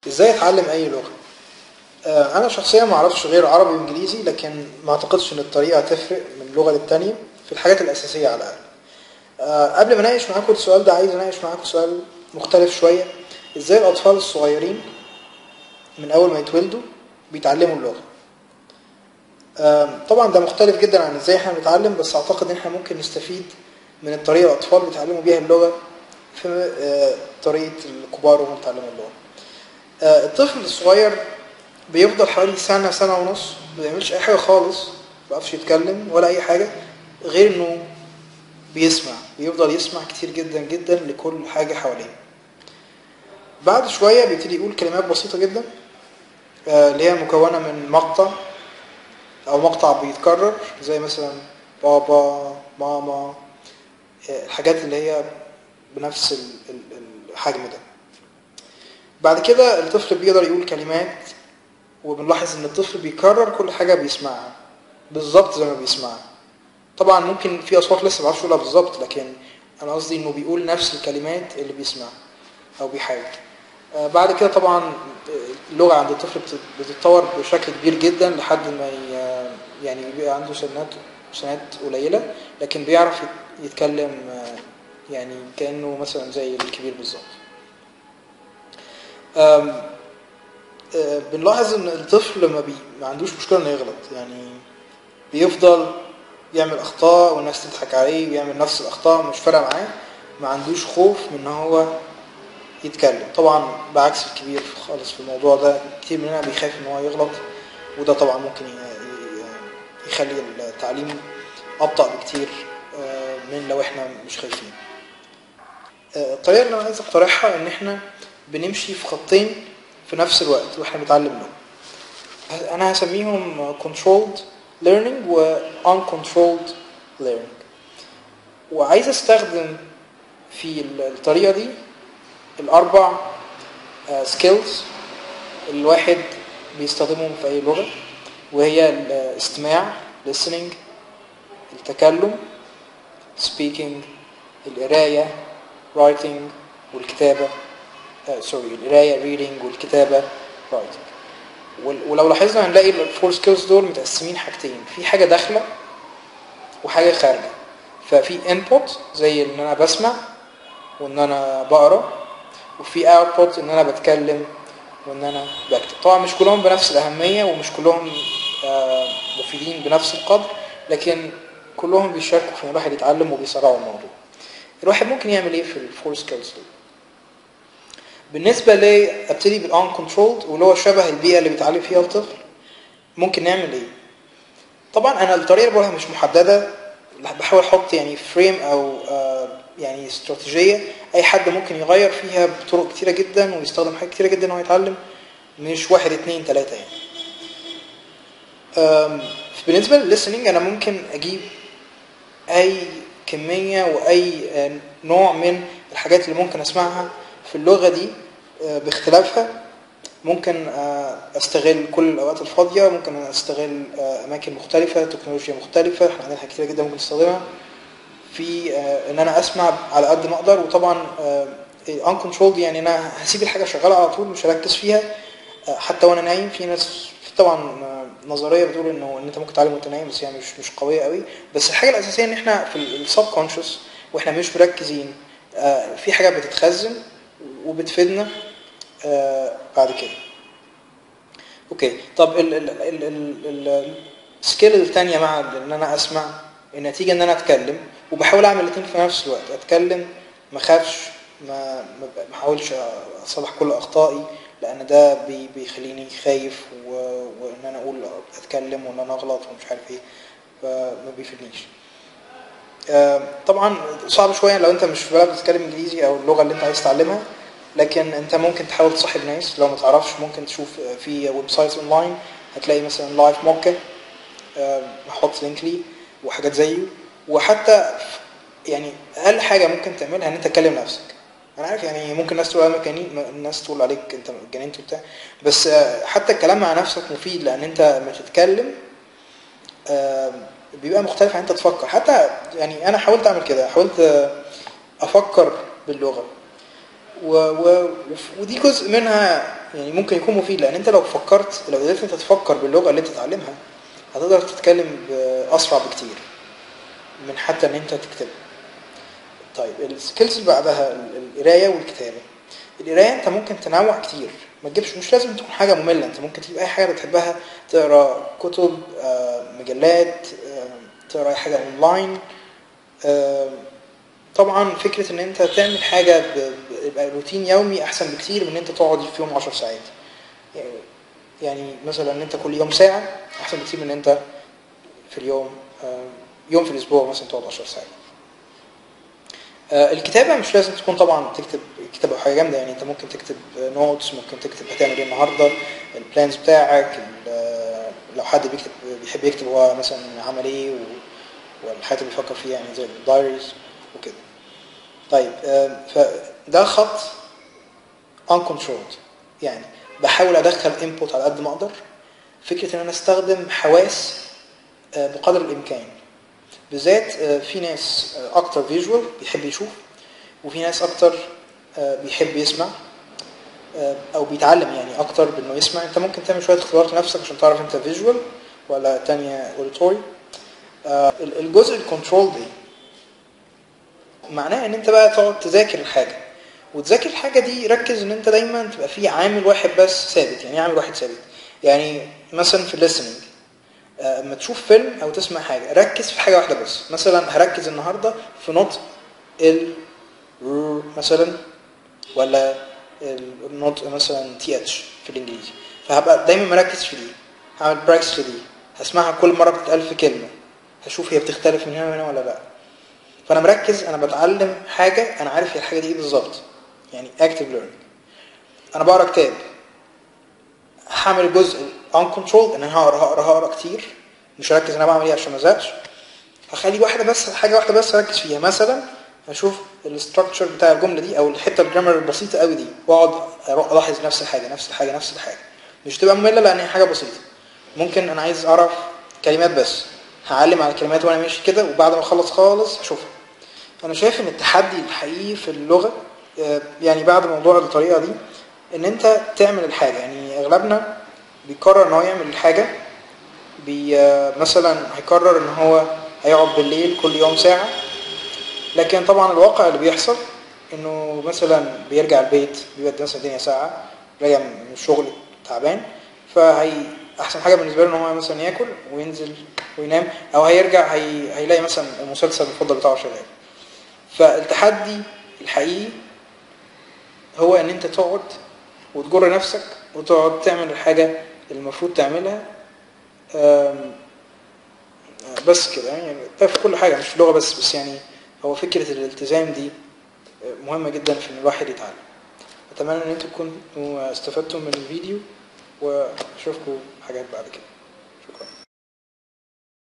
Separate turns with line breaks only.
ازاي اتعلم اي لغه؟ انا شخصيا ما اعرفش غير عربي وانجليزي، لكن ما اعتقدش ان الطريقه تفرق من لغه للتانيه في الحاجات الاساسيه على الاقل. قبل ما اناقش معاكم السؤال ده، عايز اناقش معاكم سؤال مختلف شويه. ازاي الاطفال الصغيرين من اول ما يتولدوا بيتعلموا اللغه؟ طبعا ده مختلف جدا عن ازاي احنا بنتعلم، بس اعتقد ان احنا ممكن نستفيد من الطريقه الاطفال بيتعلموا بيها اللغه في طريقه الكبار وهم بيتعلموا اللغه. الطفل الصغير بيفضل حوالي سنة سنة ونص ما بيعملش أي حاجة خالص، ما بيعرفش يتكلم ولا أي حاجة غير إنه بيسمع. بيفضل يسمع كتير جدا جدا لكل حاجة حواليه. بعد شوية بيبتدي يقول كلمات بسيطة جدا اللي هي مكونة من مقطع أو مقطع بيتكرر، زي مثلا بابا، ماما، الحاجات اللي هي بنفس الحجم ده. بعد كده الطفل بيقدر يقول كلمات، وبنلاحظ ان الطفل بيكرر كل حاجة بيسمعها بالظبط زي ما بيسمعها. طبعا ممكن في اصوات لسه ما بيعرفش يقولها بالظبط، لكن انا قصدي انه بيقول نفس الكلمات اللي بيسمعها او بيحاول. بعد كده طبعا اللغة عند الطفل بتتطور بشكل كبير جدا لحد ما يعني بيبقى عنده سنوات قليلة، لكن بيعرف يتكلم يعني كأنه مثلا زي الكبير بالظبط. بنلاحظ ان الطفل ما عندوش مشكلة انه يغلط، يعني بيفضل يعمل اخطاء والناس تضحك عليه ويعمل نفس الاخطاء، مش فارقه معاه. ما عندوش خوف من ان هو يتكلم. طبعا بعكس الكبير خالص في الموضوع ده، كتير مننا بيخاف ان هو يغلط، وده طبعا ممكن يخلي التعليم ابطأ بكتير من لو احنا مش خايفين. الطريقه اللي انا عايز اقترحها ان احنا بنمشي في خطين في نفس الوقت واحنا بنتعلم لهم. انا هسميهم controlled learning و uncontrolled learning. وعايز استخدم في الطريقة دي الاربع skills الواحد بيستخدمهم في اي لغة، وهي الاستماع listening، التكلم speaking، القراية writing، والكتابة القراية reading، والكتابة writing. ولو لاحظنا هنلاقي الفور سكيلز دول متقسمين حاجتين، في حاجة داخلة وحاجة خارجة. ففي input زي ان انا بسمع وان انا بقرا، وفي output ان انا بتكلم وان انا بكتب. طبعا مش كلهم بنفس الأهمية ومش كلهم مفيدين بنفس القدر، لكن كلهم بيشاركوا في ان الواحد يتعلم وبيسرعوا الموضوع. الواحد ممكن يعمل ايه في الفور سكيلز دول؟ بالنسبة لي ابتدي بالان كنترولد، واللي هو شبه البيئة اللي بيتعلم فيها الطفل. ممكن نعمل ايه؟ طبعا انا الطريقة اللي بقولها مش محددة، بحاول احط يعني فريم او يعني استراتيجية اي حد ممكن يغير فيها بطرق كتيرة جدا ويستخدم حاجات كتيرة جدا وهو يتعلم، مش 1 2 3 يعني. بالنسبة للlistening انا ممكن اجيب اي كمية واي نوع من الحاجات اللي ممكن اسمعها في اللغة دي باختلافها. ممكن استغل كل الاوقات الفاضية، ممكن استغل اماكن مختلفة، تكنولوجيا مختلفة، احنا عندنا حاجات كتيرة جدا ممكن نستخدمها في ان انا اسمع على قد ما اقدر. وطبعا uncontrolled يعني انا هسيب الحاجة شغالة على طول، مش هركز فيها حتى وانا نايم. في ناس طبعا نظريه بتقول ان انت ممكن تتعلم وانت نايم، بس يعني مش قويه قوي. بس الحاجه الاساسيه ان احنا في السب كونشس واحنا مش مركزين في حاجات بتتخزن وبتفيدنا بعد كده. اوكي، طب السكيل الثانيه مع ان انا اسمع، النتيجه ان انا اتكلم، وبحاول اعمل الاثنين في نفس الوقت. اتكلم ما اخافش، ما احاولش اصلح كل اخطائي، لان ده بيخليني خايف وان انا اقول اتكلم وان انا اغلط ومش عارف ايه، فما بيفيدنيش. طبعا صعب شويه لو انت مش في بلد بتتكلم انجليزي او اللغه اللي انت عايز تتعلمها، لكن انت ممكن تحاول تصاحب ناس. لو ما تعرفش ممكن تشوف في ويب سايت اونلاين، هتلاقي مثلا لايف موكا، هحط لينك ليه وحاجات زيه. وحتى يعني اقل حاجه ممكن تعملها ان انت تكلم نفسك. انا عارف يعني ممكن الناس تقول عليك الناس تقول عليك انت اتجننت وبتاع، بس حتى الكلام مع نفسك مفيد، لان انت لما تتكلم بيبقى مختلف عن انت تفكر. حتى يعني انا حاولت اعمل كده، حاولت افكر باللغه. ودي جزء منها يعني ممكن يكون مفيد، لان انت لو فكرت، لو قدرت انت تفكر باللغه اللي انت تتعلمها هتقدر تتكلم باسرع بكتير من حتى ان انت تكتب. طيب السكيلز اللي بعدها القرايه والكتابه. القرايه انت ممكن تنوع كتير، ما تجيبش، مش لازم تكون حاجه ممله، انت ممكن تجيب اي حاجه بتحبها، تقرا كتب، مجلات، تقرا اي حاجه اونلاين. طبعا فكره ان انت تعمل حاجه يبقى روتين يومي احسن بكتير من ان انت تقعد في يوم 10 ساعات. يعني مثلا ان انت كل يوم ساعه احسن بكتير من ان انت في اليوم يوم في الاسبوع مثلا تقعد 10 ساعات. الكتابه مش لازم تكون طبعا تكتب كتابه حاجه جامده، يعني انت ممكن تكتب نوتس، ممكن تكتب هتعمل ايه النهارده، البلانز بتاعك، لو حد بيحب يكتب هو مثلا عمل ايه والحاجات اللي بيفكر فيها، يعني زي الدايريز وكده. طيب فده خط uncontrolled، يعني بحاول ادخل input على قد ما اقدر. فكره ان انا استخدم حواس بقدر الامكان، بالذات في ناس اكتر فيجوال بيحب يشوف، وفي ناس اكتر بيحب يسمع او بيتعلم يعني اكتر بانه يسمع. انت ممكن تعمل شويه اختبارات لنفسك عشان تعرف انت فيجوال ولا تانية اوديتوري. الجزء الكنترول دي معناه ان انت بقى تقعد تذاكر الحاجه، وتذاكر الحاجه دي ركز ان انت دايما تبقى في عامل واحد بس ثابت. يعني عامل واحد ثابت، يعني مثلا في الليسننج اما تشوف فيلم او تسمع حاجه ركز في حاجه واحده بس. مثلا هركز النهارده في نطق مثلا، ولا النطق مثلا تي اتش في الانجليزي، فهبقى دايما مركز في دي، هعمل براكتس في دي، هسمعها كل مره بتتقال في كلمه، هشوف هي بتختلف من هنا وهنا ولا لا. فانا مركز، انا بتعلم حاجه انا عارف هي الحاجه دي ايه بالظبط، يعني اكتيف ليرنينج. انا بقرا كتاب، هعمل جزء uncontrolled ان انا هقرا كتير، مش هركز انا بعمل ايه عشان ما ازهقش. هخلي واحده بس، حاجه واحده بس اركز فيها، مثلا هشوف الاستراكشر بتاع الجمله دي او الحته الجرامر البسيطه قوي دي، واقعد الاحظ نفس الحاجه نفس الحاجه نفس الحاجه. مش تبقى ممله لان هي حاجه بسيطه. ممكن انا عايز اعرف كلمات بس، هعلم على الكلمات وانا ماشي كده، وبعد ما اخلص خالص هشوفها. انا شايف ان التحدي الحقيقي في اللغه يعني بعد موضوع الطريقه دي ان انت تعمل الحاجه. يعني اغلبنا بيقرر ان هو يعمل الحاجه، مثلا هيقرر ان هو هيقعد بالليل كل يوم ساعه، لكن طبعا الواقع اللي بيحصل انه مثلا بيرجع البيت بيبقى مثلا الدنيا ساعه، راجع من الشغل تعبان، فهي احسن حاجه بالنسبه له ان هو مثلا ياكل وينزل وينام، او هيلاقي مثلا المسلسل المفضل بتاعه شغال. فالتحدي الحقيقي هو ان انت تقعد وتجر نفسك وتقعد تعمل الحاجه اللي المفروض تعملها. بس كده يعني ده في كل حاجه، مش في اللغه بس يعني هو فكره الالتزام دي مهمه جدا في ان الواحد يتعلم. اتمنى ان انتم تكونوا استفدتم من الفيديو، واشوفكم حاجات بعد كده. شكرا.